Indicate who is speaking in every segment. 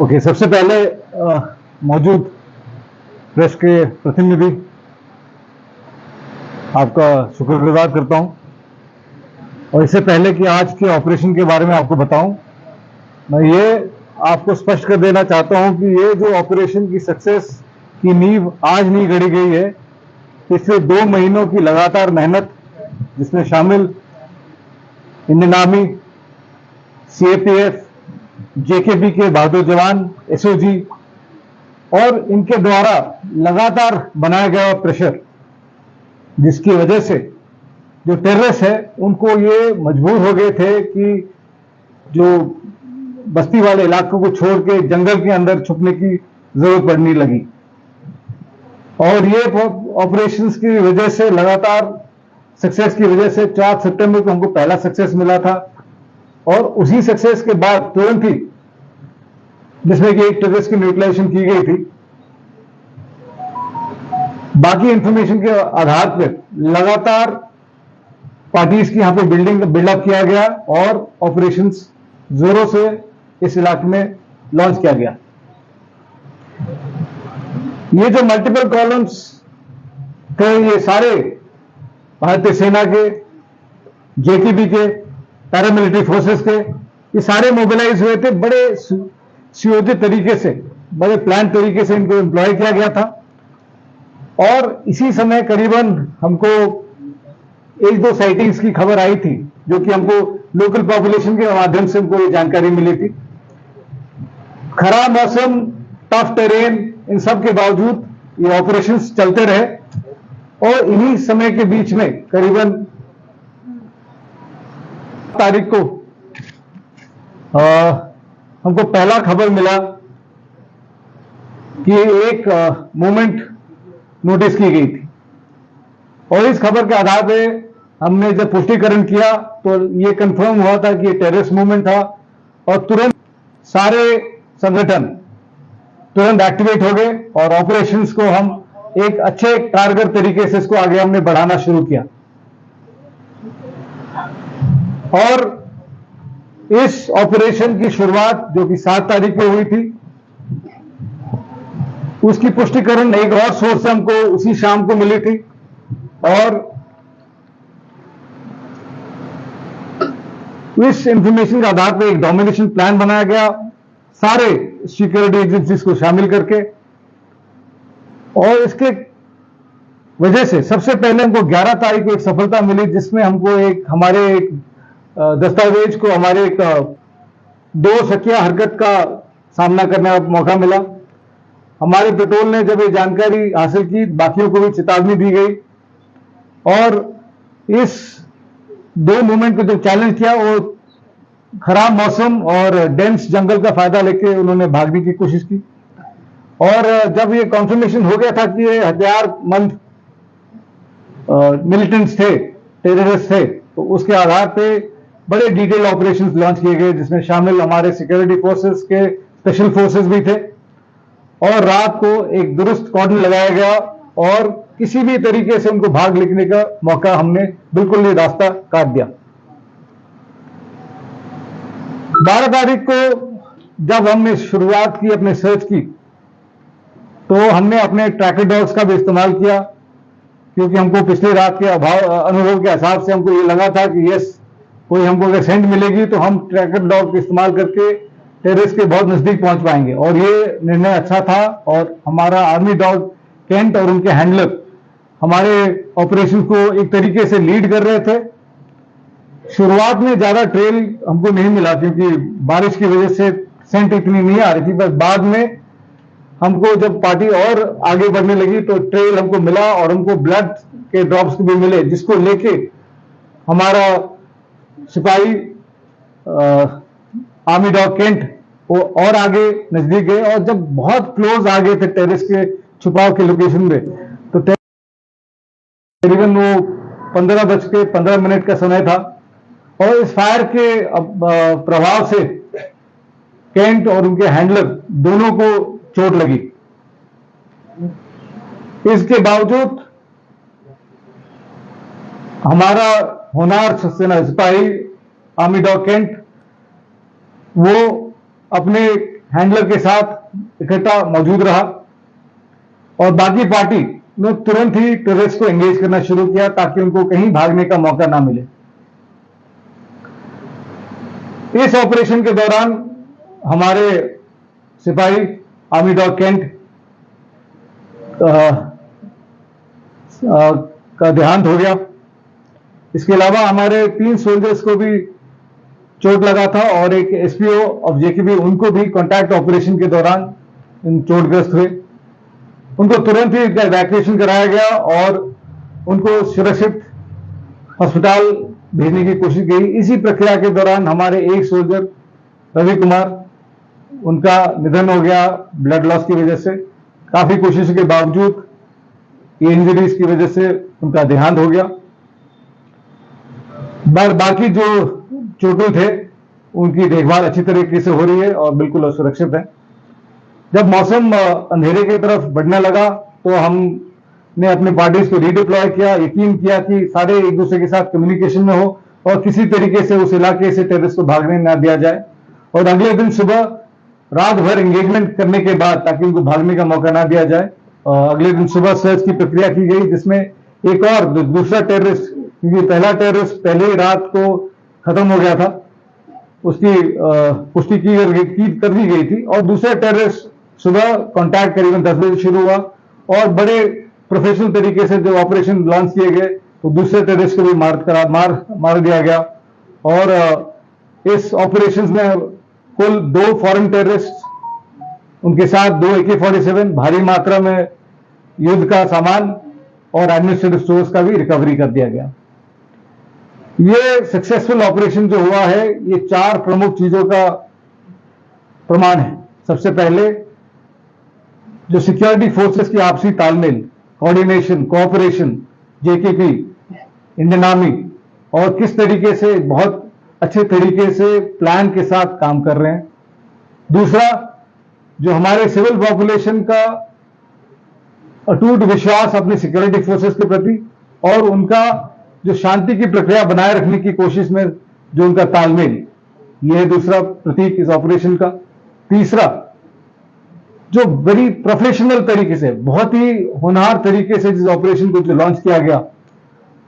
Speaker 1: Okay, सबसे पहले मौजूद प्रेस के प्रतिनिधि आपका शुक्रगुजार करता हूं। और इससे पहले कि आज के ऑपरेशन के बारे में आपको बताऊं, मैं ये आपको स्पष्ट कर देना चाहता हूं कि ये जो ऑपरेशन की सक्सेस की नींव आज नहीं गढ़ी गई है, पिछले 2 महीनों की लगातार मेहनत, जिसमें शामिल इंडियन आर्मी, सीएपीएफ, जेकेपी के बहादुर जवान, एसओजी और इनके द्वारा लगातार बनाया गया प्रेशर, जिसकी वजह से जो टेररिस्ट है उनको ये मजबूर हो गए थे कि जो बस्ती वाले इलाकों को छोड़ के जंगल के अंदर छुपने की जरूरत पड़ने लगी। और ये ऑपरेशंस की वजह से, लगातार सक्सेस की वजह से 4 सितंबर को हमको पहला सक्सेस मिला था। और उसी सक्सेस के बाद तुरंत ही, जिसमें कि एक टेररिस्ट की न्यूट्रलाइजेशन की गई थी, बाकी इंफॉर्मेशन के आधार पर लगातार पार्टीज की यहां पे बिल्डअप किया गया और ऑपरेशंस जोरों से इस इलाके में लॉन्च किया गया। ये जो मल्टीपल कॉलम्स थे, ये सारे भारतीय सेना के, जेकेबी के, पैरामिलिट्री फोर्सेस के, ये सारे मोबिलाइज हुए थे। बड़े सुयोजित तरीके से, बड़े प्लान तरीके से इनको एम्प्लॉय किया गया था। और इसी समय करीबन हमको 1-2 साइटिंग्स की खबर आई थी, जो कि हमको लोकल पॉपुलेशन के माध्यम से हमको ये जानकारी मिली थी। खराब मौसम, टफ टेरेन, इन सब के बावजूद ये ऑपरेशंस चलते रहे। और इन्हीं समय के बीच में करीबन तारीख को हमको पहला खबर मिला कि एक मूवमेंट नोटिस की गई थी। और इस खबर के आधार पे हमने जब पुष्टिकरण किया तो ये कंफर्म हुआ था कि ये टेररिस्ट मूवमेंट था। और तुरंत सारे संगठन तुरंत एक्टिवेट हो गए और ऑपरेशंस को हम एक अच्छे कारगर तरीके से इसको आगे हमने बढ़ाना शुरू किया। और इस ऑपरेशन की शुरुआत, जो कि 7 तारीख को हुई थी, उसकी पुष्टिकरण एक और सोर्स से हमको उसी शाम को मिली थी। और इस इंफॉर्मेशन के आधार पर एक डोमिनेशन प्लान बनाया गया, सारे सिक्योरिटी एजेंसीज को शामिल करके। और इसके वजह से सबसे पहले हमको 11 तारीख को एक सफलता मिली, जिसमें हमको हमारे एक दस्तावेज को, हमारे एक 2 शकिया हरकत का सामना करने का मौका मिला। हमारे पेट्रोल ने जब ये जानकारी हासिल की, बाकियों को भी चेतावनी दी गई। और इस 2 मूवमेंट को जो चैलेंज किया, वो खराब मौसम और डेंस जंगल का फायदा लेके उन्होंने भागने की कोशिश की। और जब ये कॉन्फर्मेशन हो गया था कि ये हथियारबंद मिलिटेंट्स थे, टेररिस्ट थे, तो उसके आधार पे बड़े डिटेल ऑपरेशंस लॉन्च किए गए, जिसमें शामिल हमारे सिक्योरिटी फोर्सेस के स्पेशल फोर्सेस भी थे। और रात को एक दुरुस्त कॉर्डन लगाया गया और किसी भी तरीके से उनको भाग निकलने का मौका हमने बिल्कुल ये रास्ता काट दिया। 12 तारीख को जब हमने शुरुआत की अपने सर्च की, तो हमने अपने ट्रैकर डॉग्स का भी इस्तेमाल किया, क्योंकि हमको पिछली रात के अनुभव के हिसाब से हमको ये लगा था कि यस, कोई हमको अगर सेंड मिलेगी तो हम ट्रैकर डॉग का इस्तेमाल करके टेररिस्ट के बहुत नजदीक पहुंच पाएंगे। और ये निर्णय अच्छा था। और हमारा आर्मी डॉग केंट और उनके हैंडलर हमारे ऑपरेशन को एक तरीके से लीड कर रहे थे। शुरुआत में ज्यादा ट्रेल हमको नहीं मिला, क्योंकि बारिश की वजह से सेंट इतनी नहीं आ रही थी। बस बाद में हमको जब पार्टी और आगे बढ़ने लगी तो ट्रेल हमको मिला और हमको ब्लड के ड्रॉप्स भी मिले, जिसको लेके हमारा सिपाही आर्मी डॉग केंट वो और आगे नजदीक गए। और जब बहुत क्लोज आ गए थे टेररिस्ट के छुपाव के लोकेशन में, तो तकरीबन वो 15:15 का समय था। और इस फायर के प्रभाव से केंट और उनके हैंडलर दोनों को चोट लगी। इसके बावजूद हमारा होनहार सेना सिपाही आर्मी डॉग केंट वो अपने हैंडलर के साथ इकट्ठा मौजूद रहा और बाकी पार्टी ने तुरंत ही टेररिस्ट को एंगेज करना शुरू किया ताकि उनको कहीं भागने का मौका ना मिले। इस ऑपरेशन के दौरान हमारे सिपाही आर्मी डॉग कैंट का देहांत हो गया। इसके अलावा हमारे 3 सोल्जर्स को भी चोट लगा था और एक एसपीओ ऑफ जेकेबी उनको भी कॉन्टैक्ट ऑपरेशन के दौरान चोटग्रस्त हुए। उनको तुरंत ही इवैक्यूएशन कराया गया और उनको सुरक्षित अस्पताल भेजने की कोशिश की। इसी प्रक्रिया के दौरान हमारे एक सोल्जर रवि कुमार, उनका निधन हो गया ब्लड लॉस की वजह से। काफी कोशिशों के बावजूद ये इंजरीज की वजह से उनका देहांत हो गया। बाकी जो चोटिल थे उनकी देखभाल अच्छी तरीके से हो रही है और बिल्कुल सुरक्षित है। जब मौसम अंधेरे की तरफ बढ़ने लगा तो हमने अपने पार्टीज को रीडिप्लॉय किया, यकीन किया कि सारे एक दूसरे के साथ कम्युनिकेशन में हो और किसी तरीके से उस इलाके से टेररिस्ट को भागने ना दिया जाए। और अगले दिन सुबह रात भर एंगेजमेंट करने के बाद, ताकि उनको भागने का मौका ना दिया जाए, अगले दिन सुबह सर्च की प्रक्रिया की गई, जिसमें एक और दूसरा टेररिस्ट, क्योंकि पहला टेररिस्ट पहले ही रात को खत्म हो गया था, उसकी पुष्टि कर दी गई थी और दूसरा टेररिस्ट सुबह कांटेक्ट करीबन 10 बजे शुरू हुआ और बड़े प्रोफेशनल तरीके से जो ऑपरेशन लॉन्च किए गए तो दूसरे टेररिस्ट को भी मार दिया गया। और इस ऑपरेशन में कुल 2 फॉरेन टेररिस्ट, उनके साथ 2 AK-47, भारी मात्रा में युद्ध का सामान और एडमिनिस्ट्रेटिव स्टोर्स का भी रिकवरी कर दिया गया। ये सक्सेसफुल ऑपरेशन जो हुआ है, ये 4 प्रमुख चीजों का प्रमाण है। सबसे पहले जो सिक्योरिटी फोर्सेस की आपसी तालमेल, coordination, cooperation, JKP, Indian army और किस तरीके से बहुत अच्छे तरीके से प्लान के साथ काम कर रहे हैं। दूसरा, जो हमारे सिविल पॉपुलेशन का अटूट विश्वास अपनी सिक्योरिटी फोर्सेस के प्रति और उनका जो शांति की प्रक्रिया बनाए रखने की कोशिश में जो उनका तालमेल, यह है दूसरा प्रतीक इस ऑपरेशन का। तीसरा, जो बड़ी प्रोफेशनल तरीके से, बहुत ही होनहार तरीके से जिस ऑपरेशन को लॉन्च किया गया,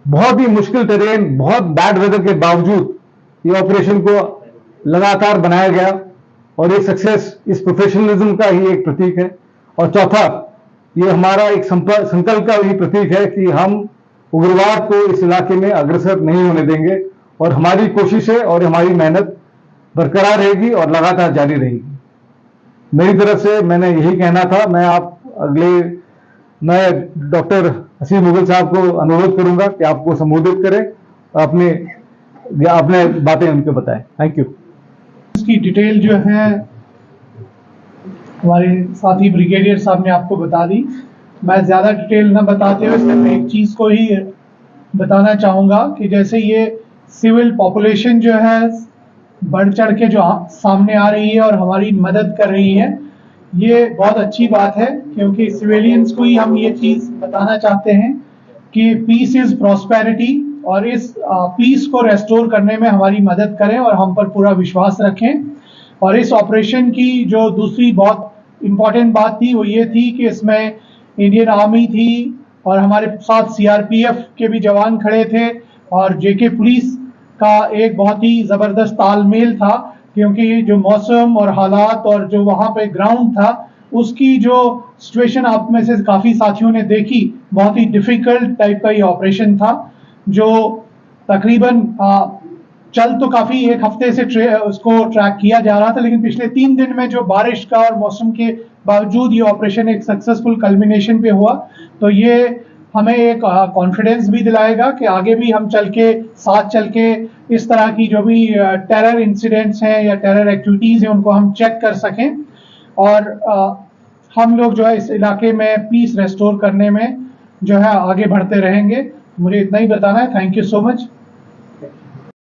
Speaker 1: बहुत ही मुश्किल टेरेन, बहुत बैड वेदर के बावजूद ये ऑपरेशन को लगातार बनाया गया और ये सक्सेस इस प्रोफेशनलिज्म का ही एक प्रतीक है। और चौथा, ये हमारा एक संकल्प का ही प्रतीक है कि हम उग्रवाद को इस इलाके में अग्रसर नहीं होने देंगे और हमारी कोशिशें और हमारी मेहनत बरकरार रहेगी और लगातार जारी रहेगी। मेरी तरफ से मैंने यही कहना था। मैं डॉक्टर हसीब मुगल साहब को अनुरोध करूंगा कि आपको संबोधित करें, अपने बातें उनको बताएं। Thank you.
Speaker 2: इसकी डिटेल जो है हमारे साथी ब्रिगेडियर साहब ने आपको बता दी। मैं ज्यादा डिटेल न बताते हुए सिर्फ एक चीज को ही बताना चाहूंगा कि जैसे ये सिविल पॉपुलेशन जो है बढ़ चढ़ के जो सामने आ रही है और हमारी मदद कर रही है, ये बहुत अच्छी बात है, क्योंकि सिविलियंस को ही हम ये चीज बताना चाहते हैं कि पीस इज प्रॉस्पेरिटी और इस पीस को रेस्टोर करने में हमारी मदद करें और हम पर पूरा विश्वास रखें। और इस ऑपरेशन की जो दूसरी बहुत इंपॉर्टेंट बात थी वो ये थी कि इसमें इंडियन आर्मी थी और हमारे साथ CRPF के भी जवान खड़े थे और JK पुलिस का एक बहुत ही जबरदस्त तालमेल था, क्योंकि जो मौसम और हालात और जो वहां पे ग्राउंड था उसकी जो सिचुएशन आप में से काफी साथियों ने देखी, बहुत ही डिफिकल्ट टाइप का ये ऑपरेशन था जो तकरीबन चल तो काफी एक हफ्ते से उसको ट्रैक किया जा रहा था, लेकिन पिछले 3 दिन में जो बारिश का और मौसम के बावजूद ये ऑपरेशन एक सक्सेसफुल कल्मिनेशन पे हुआ। तो ये हमें एक कॉन्फिडेंस भी दिलाएगा कि आगे भी हम साथ चल के इस तरह की जो भी टेरर इंसिडेंट्स हैं या टेरर एक्टिविटीज हैं उनको हम चेक कर सकें और हम लोग जो है इस इलाके में पीस रेस्टोर करने में जो है आगे बढ़ते रहेंगे। मुझे इतना ही बताना है। Thank you so much.